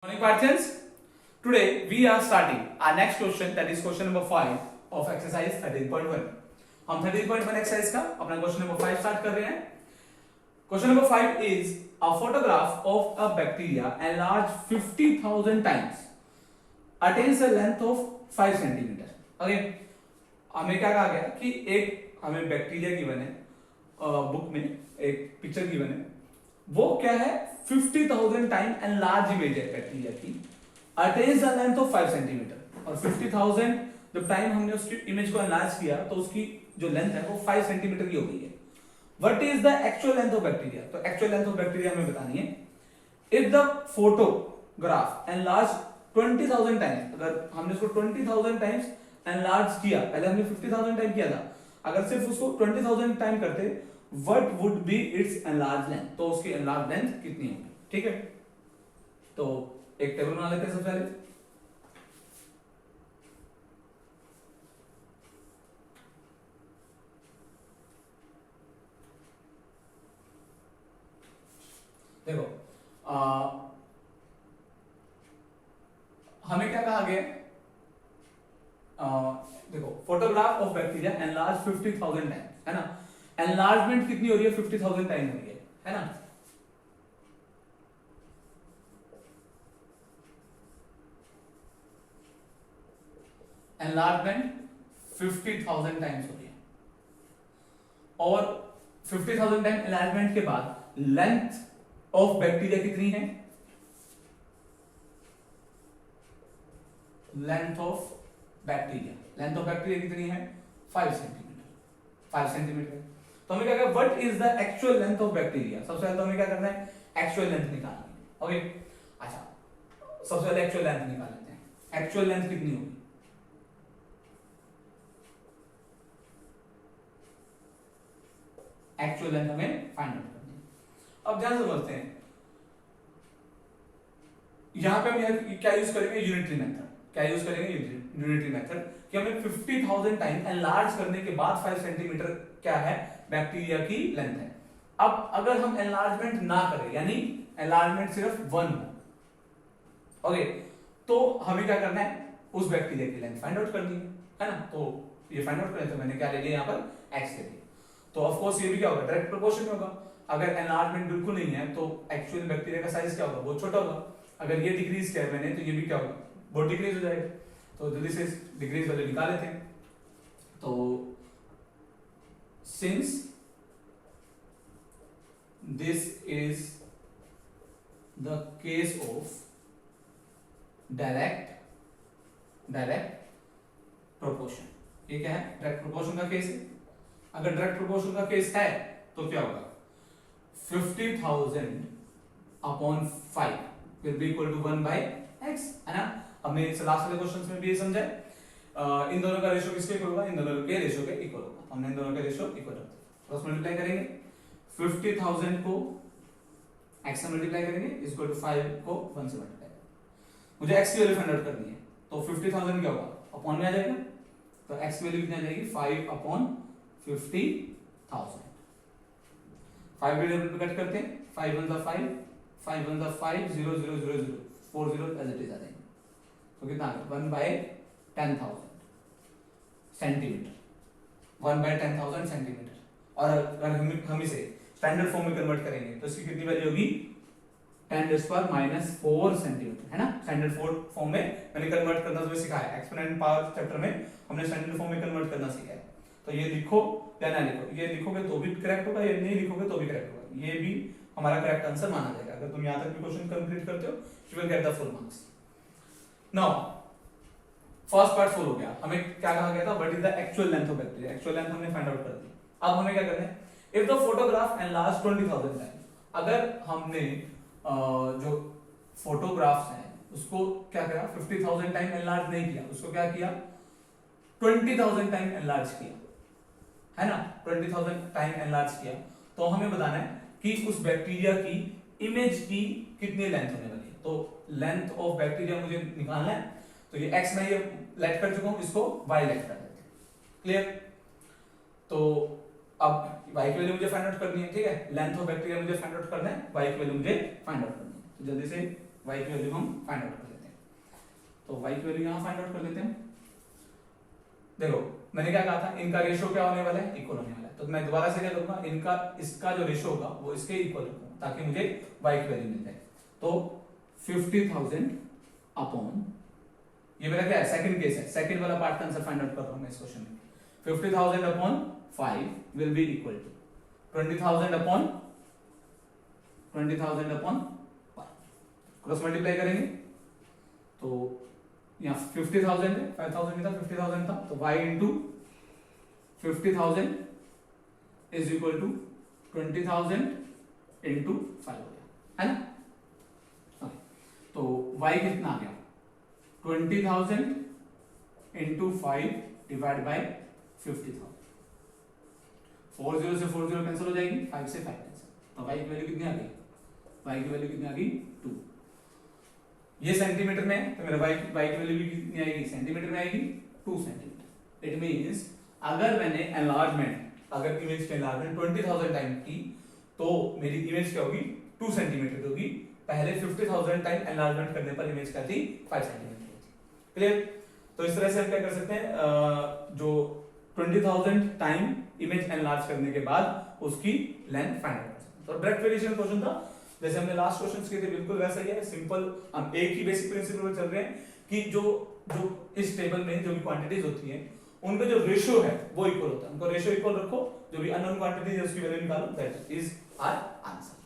Morning participants, today we are starting our next question, that is question number 5 of exercise 13.1. हम 13.1 exercise का अपना question number 5 start कर रहे हैं. Question number 5 is a photograph of a bacteria enlarged 50,000 times attains a length of 5 centimeter. Okay, हमें क्या कहा गया कि एक हमें बैक्टीरिया गिवन है, बुक में एक पिक्चर गिवन है, वो क्या है 50,000 टाइम एनलार्ज इमेज है बैक्टीरिया की, attains the length of 5 centimetre. और 50,000 जब टाइम हमने उसकी इमेज को एनलार्ज किया तो उसकी जो लेंथ है वो 5 सेंटीमीटर की हो गई है. What is the actual length of bacteria? तो एक्चुअल लेंथ ऑफ बैक्टीरिया हमें बतानी है. If the photograph enlarge 20,000 times, अगर हमने उसको 20,000 टाइम्स एनलार्ज किया, पहले हमने 50,000 टाइम किया था, अगर सिर्फ उसको 20,000 टाइम करते, what would be its enlarged length? तो उसकी enlarged length कितनी होगी? ठीक है, तो एक टेबल बना लेते हैं सबसे पहले. देखो हमें क्या कहा गया, देखो photograph of bacteria enlarge 50,000 times, है ना. एनलार्जमेंट कितनी हो रही है? 50,000 टाइम हो रही है ना. एनलार्जमेंट 50,000 टाइम्स हो रही है, और 50,000 टाइम एनलार्जमेंट के बाद लेंथ ऑफ बैक्टीरिया कितनी है? लेंथ ऑफ बैक्टीरिया कितनी है? 5 सेंटीमीटर. 5 सेंटीमीटर. तो हमें क्या करना है, what is the actual length of bacteria? सबसे पहले तो हमें क्या करना है, एक्चुअल लेंथ निकालनी है. ओके, अच्छा, सबसे पहले एक्चुअल लेंथ निकाल लेते हैं. एक्चुअल लेंथ कितनी होगी? एक्चुअल लेंथ हमें फाइंड आउट करनी है. अब ध्यान से समझते हैं, यहां पे हम क्या यूज करेंगे? Unitary method. क्या यूज करेंगे? यूनिटरी मेथड, कि हमें 50,000 टाइम एनलार्ज करने के बाद 5 सेंटीमीटर क्या है बैक्टीरिया की लेंथ है. अब अगर हम एनलार्जमेंट ना करें, यानी एनलार्जमेंट सिर्फ 1 हो, ओके, तो हमें क्या करना है, उस बैक्टीरिया की लेंथ फाइंड आउट करनी है ना. तो ये फाइंड आउट करें तो मैंने क्या ले लिया, यहाँ पर एक्स ले लिया. तो ऑफ कोर्स ये भी क्या होगा, डायरेक्ट प्रोपोर्शन में होगा. अगर एनलार्जमेंट बिल्कुल नहीं है तो एक्चुअल बैक्टीरिया का साइज क्या होगा, बहुत छोटा होगा. अगर ये डिक्रीज किया है मैंने तो ये भी क्या होगा, बहुत डिक्रीज हो जाएगा. तो जल्दी से डिक्रीज वाले निकाल लेते हैं. तो since this is the case of direct proportion, ये क्या है? डायरेक्ट प्रोपोर्शन का केस है. अगर डायरेक्ट प्रोपोर्शन का केस है तो क्या होगा, 50,000 upon 5 will be equal to 1 by x, है ना. हमने लास्ट वाले क्वेश्चंस में भी ये समझा है. इन दोनों का रेशियो किसके इक्वल होगा? इन दोनों के रेशियो के इक्वल होगा. हमने इन दोनों का रेशियो इक्वल रखा, क्रॉस मल्टीप्लाई करेंगे. 50,000 को x से मल्टीप्लाई करेंगे, इक्वल टू 5 को 1 से मल्टीप्लाई करेंगे. मुझे x की वैल्यू फाइंड आउट करनी है, तो 50,000 क्या होगा, अपॉन में आ जाएगा. तो x की वैल्यू कितनी आ जाएगी, 5 अपॉन 50,000. 5 भी कट करते हैं, 5 1 * 5, 5 1 * 5, 0 0 0 0, 4 0 एज इट इज आ जाएंगे. तो कितना आ गया, 1 बाय 10,000 सेंटीमीटर. 1 bye 10,000 centimetre. और अगर हम इसे स्टैंडर्ड फॉर्म में कन्वर्ट करेंगे तो इसकी कितनी वैल्यू होगी, 10⁻⁻⁴ सेंटीमीटर, है ना. स्टैंडर्ड फॉर्म में मैंने कन्वर्ट करना तुम्हें सिखाया है. एक्सपोनेंट पावर चैप्टर में हमने स्टैंडर्ड फॉर्म में कन्वर्ट करना सीखा है. तो ये लिखो या ना लिखो, ये लिखोगे तो भी करेक्ट होगा, ये नहीं लिखोगे तो भी करेक्ट होगा. ये भी हमारा करेक्ट आंसर माना जाएगा. अगर तुम यहां तक भी क्वेश्चन कंप्लीट करते हो, you will get the full marks. Now first part full हो गया. हमें क्या कहा गया था, what is the actual length of bacteria. Actual length हमने फाइंड आउट कर दी. अब हमें क्या करना है, if the photograph enlarge 20,000 times, अगर हमने जो फोटोग्राफ्स हैं उसको क्या करा, 50,000 टाइम एनलार्ज नहीं किया, उसको क्या किया, 20,000 टाइम एनलार्ज किया, है ना. 20,000 टाइम एनलार्ज किया, तो हमें बताना है कि उस बैक्टीरिया की इमेज की कितनी लेंथ होने वाली है. तो लेंथ ऑफ बैक्टीरिया मुझे निकालना है. तो ये x में ये लेट कर चुका हूं, इसको y लेट कर देते हैं. क्लियर. तो अब y की वैल्यू मुझे फाइंड आउट करनी है, ठीक है. लेंथ ऑफ बैक्टीरिया मुझे फाइंड आउट करना है, y की वैल्यू मुझे फाइंड आउट करनी है. तो जल्दी से y की वैल्यू हम फाइंड आउट कर लेते हैं। तो y की वैल्यू यहाँ फाइंड आउट कर लेते हैं। देखो मैंने क्या कहा था, इनका रेशियो क्या होने वाला है, इक्वल होने वाला है। तो मैं दोबारा से क्या करूंगा, इनका इसका जो रेशियो होगा वो इसके इक्वल रखूंगा ताकि मुझे y की वैल्यू मिल जाए। तो 50,000 अपॉन, ये मेरा क्या है, सेकंड केस है, सेकंड वाला पार्ट का आंसर फाइंड आउट कर रहा हूं मैं इस क्वेश्चन में। 50,000 upon 5 will be equal to 20,000 upon 20,000 upon 5। Cross multiply करेंगे तो यहाँ 50,000 है, 5,000 नहीं था, 50,000 था, तो y into 50,000 is equal to 20,000 into 5 हो गया, है ना। तो y कितना आ गया, 20,000 इंटू 5 डिवाइड बाई 50,000। 40 से 40 कैंसिल हो जाएगी, 5 से 5 कैंसिल, तो y की वैल्यू कितनी आ गई, y की वैल्यू कितनी आ गई 2। ये सेंटीमीटर में है तो मेरा y की वैल्यू भी कितनी आएगी, सेंटीमीटर में आएगी 2 सेंटीमीटर। इट मींस अगर मैंने एनलार्जमेंट, अगर इमेज की एनलार्जमेंट 20,000 टाइम की तो मेरी इमेज क्या होगी, 2 सेंटीमीटर होगी। पहले 50,000 टाइम एनलार्जमेंट करने पर इमेज क्या थी, 5 सेंटीमीटर थी। क्लियर। तो इस तरह से हम क्या कर सकते हैं, जो 20,000 टाइम इमेज एनलार्ज करने के बाद उसकी लेंथ फाइंड आउट कर सकते हैं। तो डायरेक्ट वेरिएशन क्वेश्चन था, जैसे हमने लास्ट क्वेश्चंस किए थे, बिल्कुल वैसा ही है, सिंपल। हम एक ही बेसिक प्रिंसिपल पे चल रहे हैं कि जो जो इस टेबल में जो भी क्वांटिटीज होती हैं उनका जो रेशियो है वो इक्वल होता है, उनको रेशियो इक्वल रखो, जो भी अननोन क्वांटिटीज है उसकी वैल्यू निकालो, दैट इज आवर आंसर।